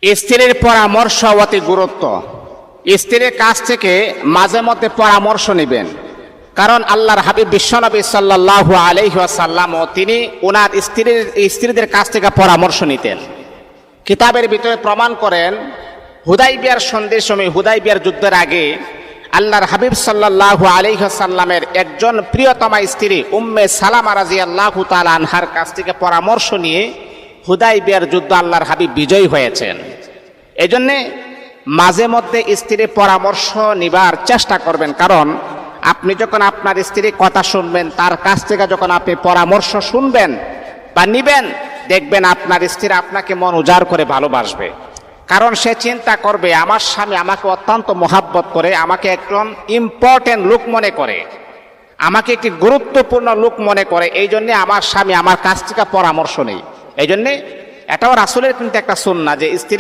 স্ত্রীর পরামর্শ অতি গুরুত্ব। স্ত্রীর কাছ থেকে মাঝে মধ্যে পরামর্শ নেবেন, কারণ আল্লাহর হাবিব বিশ্বনবী সাল্লাল্লাহু আলাইহি ওয়াসাল্লাম তিনি ওনার স্ত্রীদের কাছ থেকে পরামর্শ নিতেন। কিতাবের ভিতরে প্রমাণ করেন, হুদাইবিয়ার সন্ধির সময়, হুদাইবিয়ার যুদ্ধের আগে আল্লাহর হাবিব সাল্লাল্লাহু আলাইহি ওয়াসাল্লামের একজন প্রিয়তমা স্ত্রী উম্মে সালামা রাদিয়াল্লাহু তাআলা আনহার কাছ থেকে পরামর্শ নিয়ে হুদাইবিয়ার যুদ্ধ আল্লাহর হাবিব বিজয়ী হয়েছেন। এজন্যে মাঝে মধ্যে স্ত্রীর পরামর্শ নিবার চেষ্টা করবেন, কারণ আপনি যখন আপনার স্ত্রীর কথা শুনবেন, তার কাছ থেকে যখন আপনি পরামর্শ শুনবেন বা নিবেন, দেখবেন আপনার স্ত্রী আপনাকে মন উজাড় করে ভালোবাসবে। কারণ সে চিন্তা করবে, আমার স্বামী আমাকে অত্যন্ত মহাব্বত করে, আমাকে একজন ইম্পর্টেন্ট লোক মনে করে, আমাকে একটি গুরুত্বপূর্ণ লোক মনে করে, এই জন্যে আমার স্বামী আমার কাছ থেকে পরামর্শ নেই। এই জন্যে এটাও রাসূলের কিন্তু একটা সুন্নাহ যে স্ত্রী